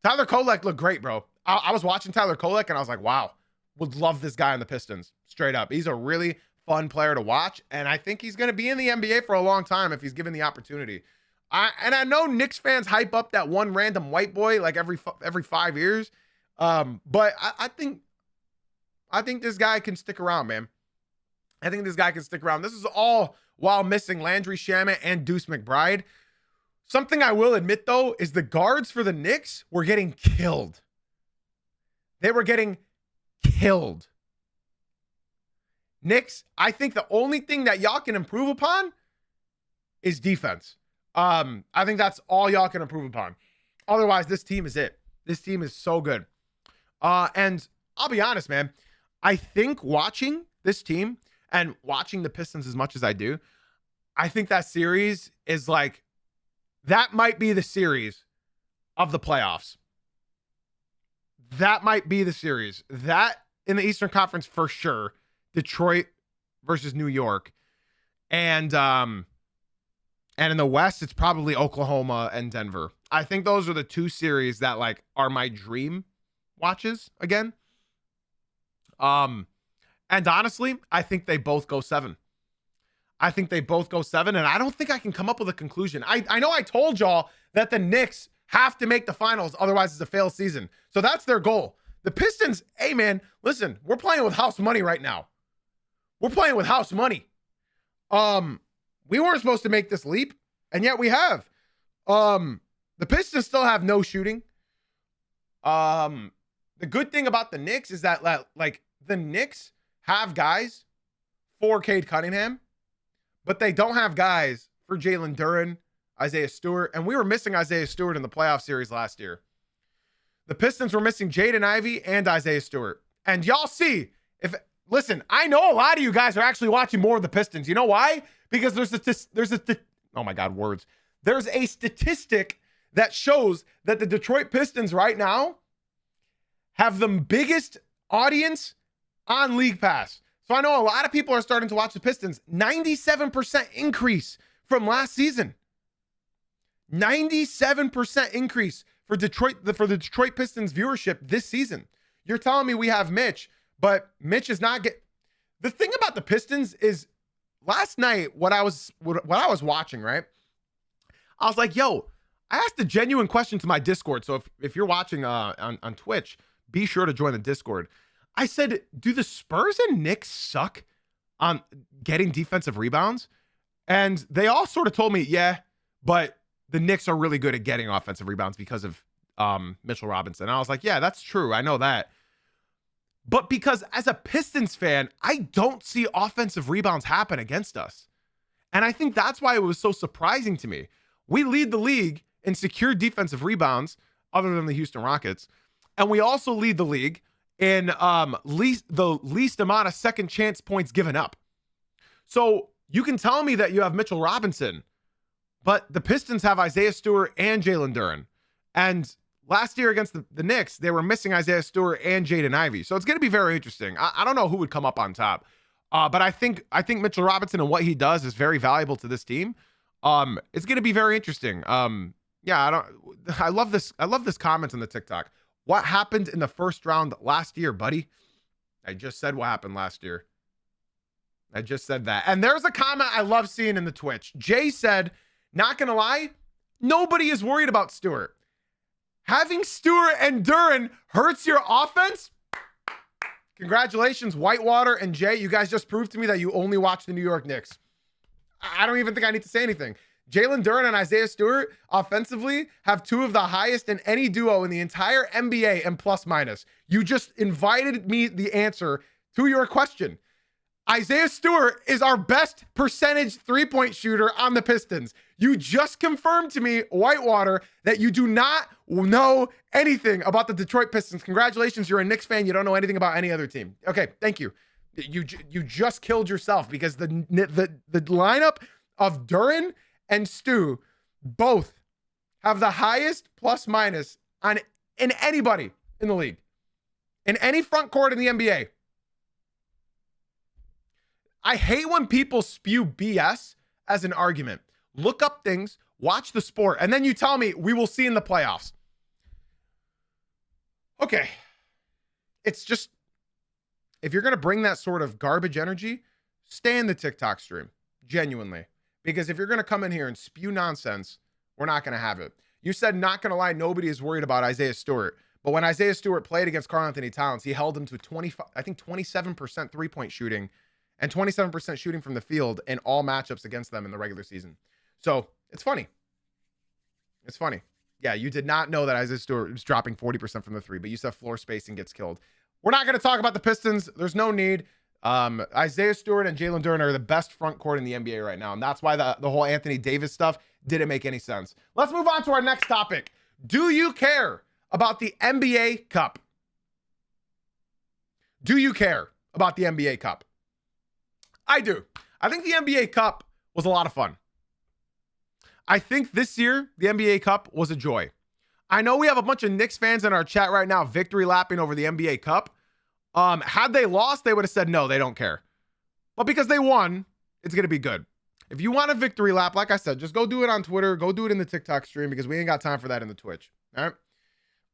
Tyler Kolek looked great, bro. I was watching Tyler Kolek and I was like, wow, would love this guy on the Pistons. Straight up. He's a really fun player to watch. And I think he's going to be in the NBA for a long time if he's given the opportunity. I know Knicks fans hype up that one random white boy like every 5 years. But I think this guy can stick around, man. I think this guy can stick around. This is all while missing Landry Shamet and Deuce McBride. Something I will admit, though, is the guards for the Knicks were getting killed. They were getting killed. Knicks, I think the only thing that y'all can improve upon is defense. I think that's all y'all can improve upon. Otherwise, this team is it. This team is so good. And I'll be honest, man. I think watching this team and watching the Pistons as much as I do, I think that series is like, that might be the series of the playoffs. That might be the series. That in the Eastern Conference for sure. Detroit versus New York. And in the West, it's probably Oklahoma and Denver. I think those are the two series that like are my dream watches again. And honestly, I think they both go 7. I think they both go 7, and I don't think I can come up with a conclusion. I know I told y'all that the Knicks have to make the finals, otherwise it's a failed season. So that's their goal. The Pistons, hey man, listen, we're playing with house money right now. We're playing with house money. We weren't supposed to make this leap, and yet we have. The Pistons still have no shooting. The good thing about the Knicks is that like the Knicks have guys for Cade Cunningham, but they don't have guys for Jalen Duren, Isaiah Stewart, and we were missing Isaiah Stewart in the playoff series last year. The Pistons were missing Jaden Ivey and Isaiah Stewart. And y'all see, listen, I know a lot of you guys are actually watching more of the Pistons. You know why? Because there's a statistic that shows that the Detroit Pistons right now have the biggest audience on League Pass. So I know a lot of people are starting to watch the Pistons. 97% increase from last season. 97% increase for the Detroit Pistons viewership this season. You're telling me we have Mitch, but Mitch is not the thing about the Pistons is last night what I was watching, right? I was like, yo, I asked a genuine question to my Discord. So if you're watching on Twitch, be sure to join the Discord. I said, do the Spurs and Knicks suck on getting defensive rebounds? And they all sort of told me, yeah, but the Knicks are really good at getting offensive rebounds because of Mitchell Robinson. And I was like, yeah, that's true. I know that. But because as a Pistons fan, I don't see offensive rebounds happen against us. And I think that's why it was so surprising to me. We lead the league in secured defensive rebounds, other than the Houston Rockets. And we also lead the league in the least amount of second chance points given up. So you can tell me that you have Mitchell Robinson, but the Pistons have Isaiah Stewart and Jalen Duren. And last year against the Knicks, they were missing Isaiah Stewart and Jaden Ivey. So it's going to be very interesting. I don't know who would come up on top. But I think Mitchell Robinson and what he does is very valuable to this team. It's going to be very interesting. I love this comment on the TikTok. What happened in the first round last year, buddy? I just said what happened last year. I just said that. And there's a comment I love seeing in the Twitch. Jay said, not going to lie, nobody is worried about Stewart. Having Stewart and Duren hurts your offense? Congratulations, Whitewater and Jay. You guys just proved to me that you only watch the New York Knicks. I don't even think I need to say anything. Jalen Duren and Isaiah Stewart offensively have two of the highest in any duo in the entire NBA and plus minus. You just invited me the answer to your question. Isaiah Stewart is our best percentage three-point shooter on the Pistons. You just confirmed to me, Whitewater, that you do not know anything about the Detroit Pistons. Congratulations, you're a Knicks fan. You don't know anything about any other team. Okay, thank you. You just killed yourself because the lineup of Duren and Stu both have the highest plus minus in anybody in the league, in any front court in the NBA. I hate when people spew BS as an argument. Look up things, Watch the sport. And then you tell me we will see in the playoffs. Okay. It's just, if you're going to bring that sort of garbage energy, stay in the TikTok stream. Genuinely. Because if you're going to come in here and spew nonsense, we're not going to have it. You said, not going to lie, nobody is worried about Isaiah Stewart. But when Isaiah Stewart played against Karl-Anthony Towns, he held him to 27% three-point shooting and 27% shooting from the field in all matchups against them in the regular season. So it's funny. It's funny. Yeah, you did not know that Isaiah Stewart was dropping 40% from the three, but you said floor spacing gets killed. We're not going to talk about the Pistons. There's no need. Isaiah Stewart and Jalen Duren are the best front court in the NBA right now. And that's why the whole Anthony Davis stuff didn't make any sense. Let's move on to our next topic. Do you care about the NBA Cup? Do you care about the NBA Cup? I do. I think the NBA Cup was a lot of fun. I think this year, the NBA Cup was a joy. I know we have a bunch of Knicks fans in our chat right now, victory lapping over the NBA Cup. Had they lost, they would have said, no, they don't care. But because they won, it's going to be good. If you want a victory lap, like I said, just go do it on Twitter. Go do it in the TikTok stream because we ain't got time for that in the Twitch. All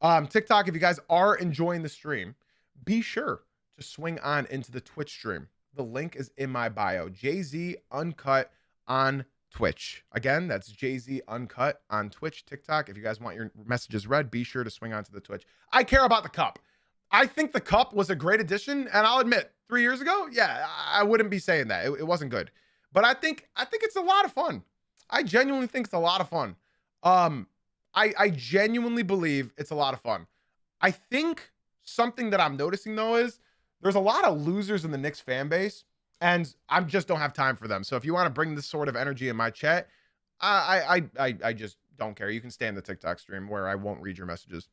right. TikTok, if you guys are enjoying the stream, be sure to swing on into the Twitch stream. The link is in my bio. Jay-Z Uncut on Twitch. Again, that's Jay-Z Uncut on Twitch, TikTok. If you guys want your messages read, be sure to swing on to the Twitch. I care about the cup. I think the cup was a great addition, and I'll admit, 3 years ago, yeah, I wouldn't be saying that. It wasn't good. But I think it's a lot of fun. I genuinely think it's a lot of fun. I genuinely believe it's a lot of fun. I think something that I'm noticing, though, is there's a lot of losers in the Knicks fan base, and I just don't have time for them. So if you want to bring this sort of energy in my chat, I just don't care. You can stay in the TikTok stream where I won't read your messages.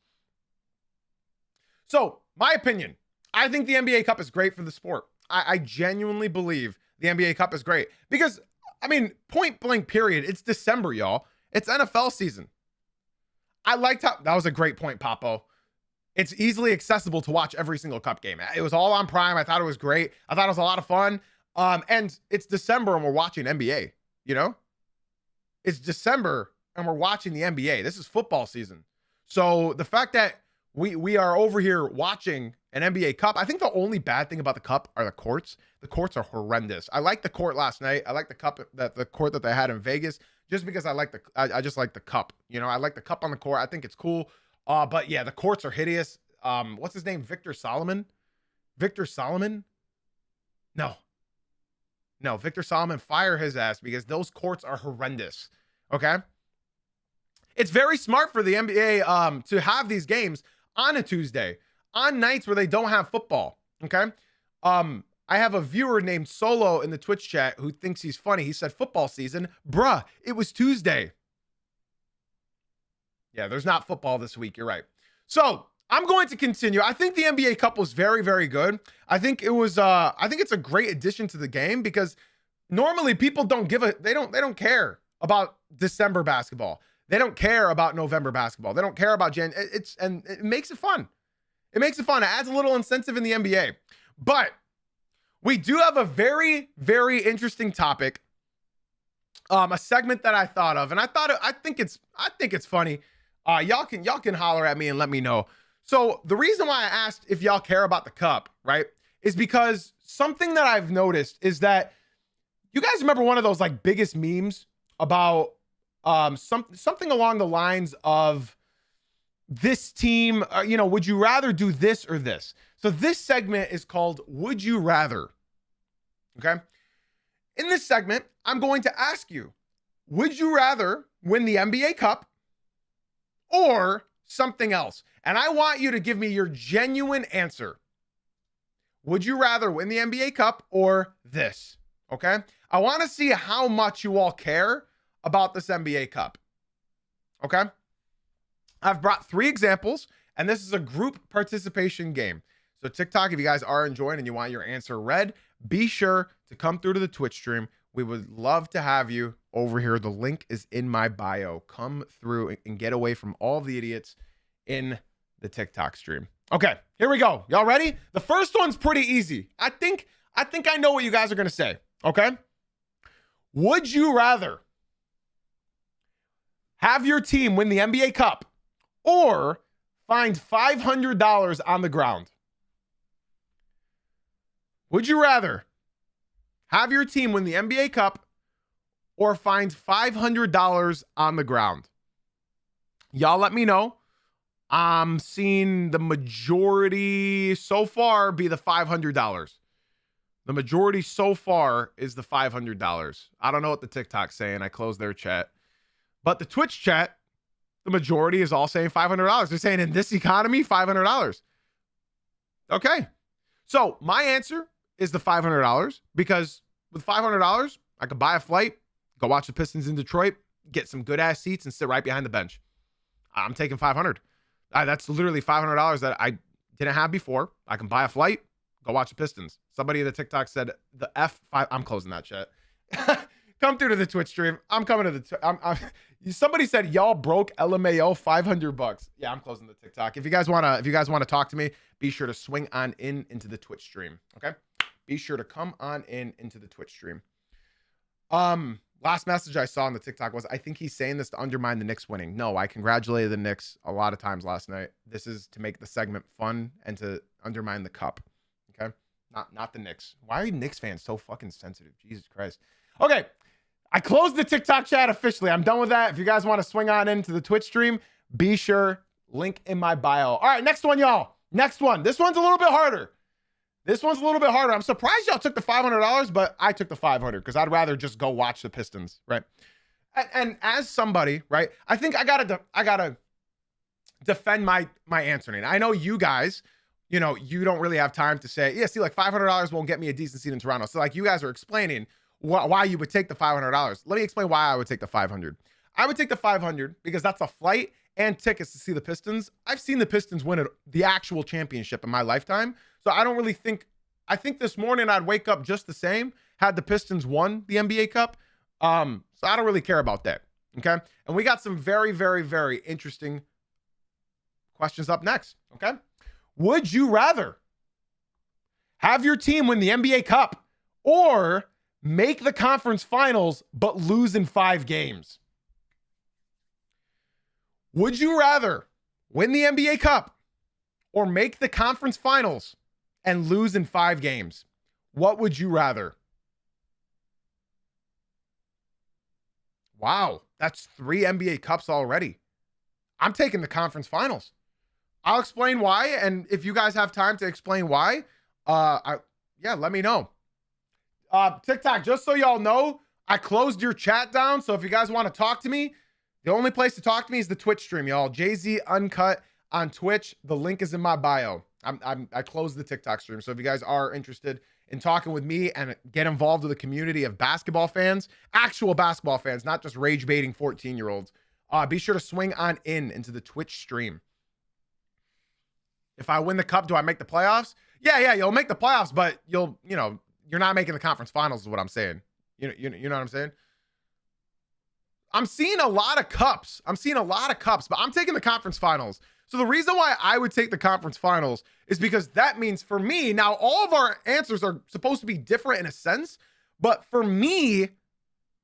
So, my opinion, I think the NBA Cup is great for the sport. I genuinely believe the NBA Cup is great because, I mean, point blank period, it's December, y'all. It's NFL season. I liked how, that was a great point, Papo. It's easily accessible to watch every single Cup game. It was all on Prime. I thought it was great. I thought it was a lot of fun. And it's December and we're watching NBA, you know? It's December and we're watching the NBA. This is football season. So the fact that we are over here watching an NBA Cup, I think the only bad thing about the Cup are the courts. The courts are horrendous. I liked the court last night. I like the court that they had in Vegas just because I just like the Cup. You know, I like the Cup on the court. I think it's cool. But yeah, the courts are hideous. What's his name? Victor Solomon? Victor Solomon? No, Victor Solomon, fire his ass because those courts are horrendous. Okay. It's very smart for the NBA to have these games on a Tuesday, on nights where they don't have football. Okay. I have a viewer named Solo in the Twitch chat who thinks he's funny. He said football season, bruh, it was Tuesday. Yeah, there's not football this week. You're right. So I'm going to continue. I think the NBA Cup was very, very good. I think it was, I think it's a great addition to the game because normally people don't they don't care about December basketball. They don't care about November basketball. They don't care about January. And it makes it fun. It makes it fun. It adds a little incentive in the NBA. But we do have a very, very interesting topic. A segment that I thought of, and I think it's funny. Y'all can holler at me and let me know. So the reason why I asked if y'all care about the cup, right, is because something that I've noticed is that you guys remember one of those like biggest memes about something along the lines of this team, would you rather do this or this? So this segment is called Would You Rather? Okay. In this segment, I'm going to ask you, would you rather win the NBA Cup or something else? And I want you to give me your genuine answer. Would you rather win the NBA Cup or this? Okay. I want to see how much you all care about this NBA Cup. Okay. I've brought 3 examples, and this is a group participation game. So TikTok, if you guys are enjoying and you want your answer read, be sure to come through to the Twitch stream. We would love to have you over here. The link is in my bio. Come through and get away from all the idiots in the TikTok stream. Okay, here we go. Y'all ready? The first one's pretty easy. I think I know what you guys are going to say. Okay. Would you rather Have your team win the NBA Cup or find $500 on the ground. Would you rather have your team win the NBA Cup or find $500 on the ground? Y'all let me know. I'm seeing the majority so far be the $500. The majority so far is the $500. I don't know what the TikTok's saying. I closed their chat. But the Twitch chat, the majority is all saying $500. They're saying in this economy, $500. Okay. So my answer is the $500 because with $500, I could buy a flight, go watch the Pistons in Detroit, get some good ass seats and sit right behind the bench. I'm taking $500. That's literally $500 that I didn't have before. I can buy a flight, go watch the Pistons. Somebody in the TikTok said the F5. I'm closing that chat. Come through to the Twitch stream. I'm coming to the. Somebody said y'all broke LMAO $500. Yeah, I'm closing the TikTok. If you guys wanna talk to me, be sure to swing on into the Twitch stream. Okay, be sure to come on into the Twitch stream. Last message I saw on the TikTok was, I think he's saying this to undermine the Knicks winning. No, I congratulated the Knicks a lot of times last night. This is to make the segment fun and to undermine the cup. Okay, not the Knicks. Why are you Knicks fans so fucking sensitive? Jesus Christ. Okay. I closed the TikTok chat officially. I'm done with that. If you guys want to swing on into the Twitch stream, be sure, link in my bio. All right, next one, y'all. Next one. This one's a little bit harder. I'm surprised y'all took the $500, but I took the $500 because I'd rather just go watch the Pistons, right? And as somebody, right, I think I gotta defend my answer. And I know you guys, you don't really have time to say, yeah, see, like $500 won't get me a decent seat in Toronto. So like you guys are explaining why you would take the $500. Let me explain why I would take the $500. I would take the $500 because that's a flight and tickets to see the Pistons. I've seen the Pistons win the actual championship in my lifetime. So I don't really think, I think this morning I'd wake up just the same had the Pistons won the NBA Cup. So I don't really care about that. Okay. And we got some very, very, very interesting questions up next. Okay. Would you rather have your team win the NBA Cup or make the conference finals, but lose in 5 games? Would you rather win the NBA Cup or make the conference finals and lose in 5 games? What would you rather? Wow, that's 3 NBA Cups already. I'm taking the conference finals. I'll explain why, and if you guys have time to explain why, let me know. TikTok, just so y'all know, I closed your chat down. So if you guys want to talk to me, the only place to talk to me is the Twitch stream, y'all. Jay-Z Uncut on Twitch. The link is in my bio. I closed the TikTok stream. So if you guys are interested in talking with me and get involved with a community of basketball fans, actual basketball fans, not just rage baiting 14-year-olds, be sure to swing on into the Twitch stream. If I win the cup, do I make the playoffs? Yeah, you'll make the playoffs, but you're not making the conference finals is what I'm saying. You know what I'm saying? I'm seeing a lot of cups, but I'm taking the conference finals. So the reason why I would take the conference finals is because that means for me, now all of our answers are supposed to be different in a sense, but for me,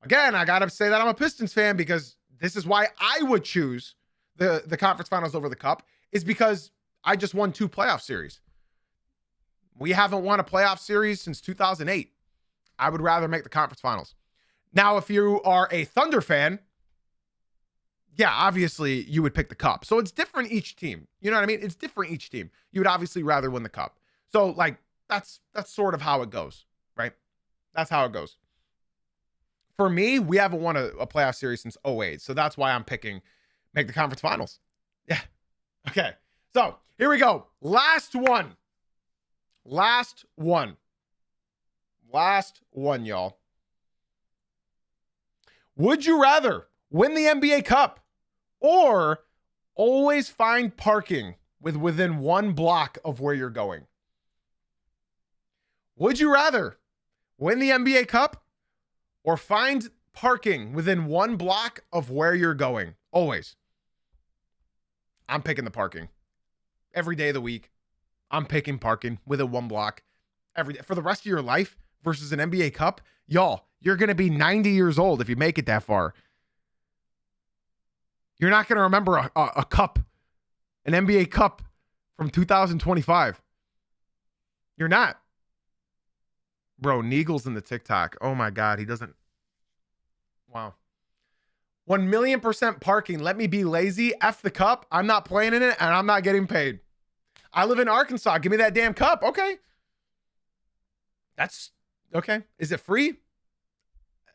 again, I got to say that I'm a Pistons fan because this is why I would choose the conference finals over the cup, is because I just won 2 playoff series. We haven't won a playoff series since 2008. I would rather make the conference finals. Now, if you are a Thunder fan, yeah, obviously you would pick the cup. So it's different each team. You know what I mean? It's different each team. You would obviously rather win the cup. So like that's sort of how it goes, right? That's how it goes. For me, we haven't won a playoff series since 2008. So that's why I'm picking make the conference finals. Yeah. Okay. So here we go. Last one, y'all. Would you rather win the NBA Cup or always find parking within 1 block of where you're going? Would you rather win the NBA Cup or find parking within 1 block of where you're going? Always. I'm picking the parking. Every day of the week, I'm picking parking within 1 block every day for the rest of your life versus an NBA Cup. Y'all, you're going to be 90 years old if you make it that far. You're not going to remember a cup, an NBA cup from 2025. You're not. Bro, Neagle's in the TikTok. Oh my God, he doesn't. Wow. 1,000,000% parking. Let me be lazy. F the cup. I'm not playing in it and I'm not getting paid. I live in Arkansas. Give me that damn cup. Okay. That's okay. Is it free?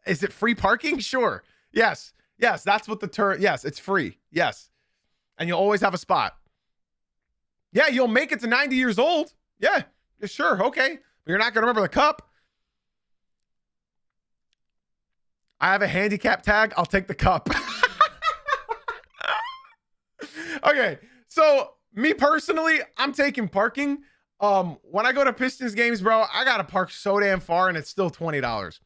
Is it free parking? Sure. Yes. Yes. That's what the term. Yes. It's free. Yes. And you'll always have a spot. Yeah. You'll make it to 90 years old. Yeah. Sure. Okay. But you're not going to remember the cup. I have a handicap tag. I'll take the cup. Okay. So me personally, I'm taking parking. When I go to Pistons games, bro, I got to park so damn far and it's still $20.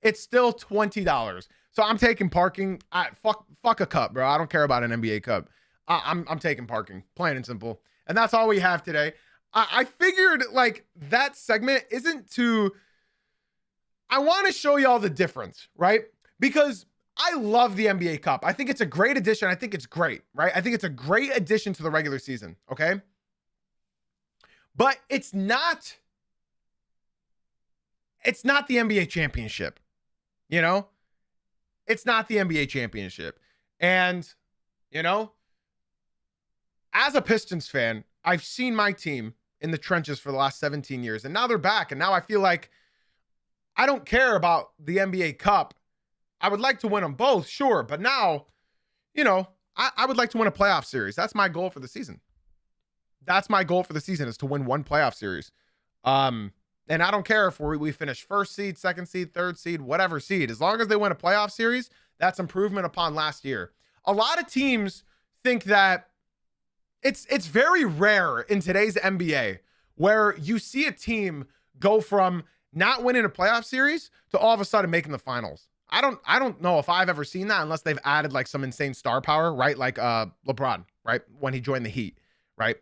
It's still $20. So I'm taking parking. Fuck a cup, bro. I don't care about an NBA cup. I'm taking parking, plain and simple. And that's all we have today. I figured like that segment isn't too... I want to show y'all the difference, right? Because I love the NBA Cup. I think it's a great addition. I think it's great, right? I think it's a great addition to the regular season, okay? But it's not the NBA championship, you know? It's not the NBA championship. And, you know, as a Pistons fan, I've seen my team in the trenches for the last 17 years, and now they're back. And now I feel like I don't care about the NBA Cup. I would like to win them both, sure. But now, you know, I would like to win a playoff series. That's my goal for the season. That's my goal for the season, is to win one playoff series. And I don't care if we finish first seed, second seed, third seed, whatever seed. As long as they win a playoff series, that's improvement upon last year. A lot of teams think that it's very rare in today's NBA where you see a team go from not winning a playoff series to all of a sudden making the finals. I don't know if I've ever seen that unless they've added like some insane star power, right? Like LeBron, right? When he joined the Heat, right?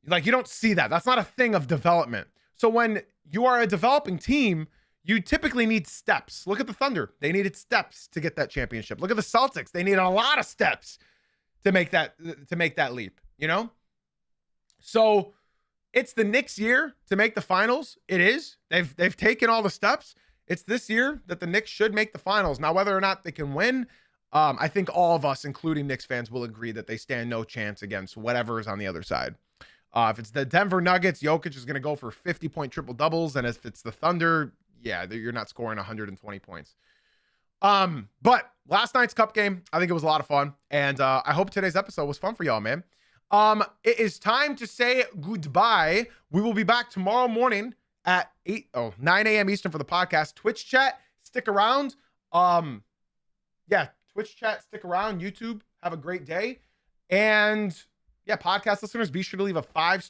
Like you don't see that. That's not a thing of development. So when you are a developing team, you typically need steps. Look at the Thunder. They needed steps to get that championship. Look at the Celtics. They needed a lot of steps to make that leap, you know? So it's the Knicks' year to make the finals. It is. They've taken all the steps. It's this year that the Knicks should make the finals. Now, whether or not they can win, I think all of us, including Knicks fans, will agree that they stand no chance against whatever is on the other side. If it's the Denver Nuggets, Jokic is going to go for 50-point triple doubles. And if it's the Thunder, yeah, you're not scoring 120 points. But last night's Cup game, I think it was a lot of fun. And I hope today's episode was fun for y'all, man. It is time to say goodbye. We will be back tomorrow morning at 9 a.m. Eastern for the podcast. Twitch chat, stick around. Yeah, Twitch chat, stick around. YouTube, have a great day. And yeah, podcast listeners, be sure to leave a 5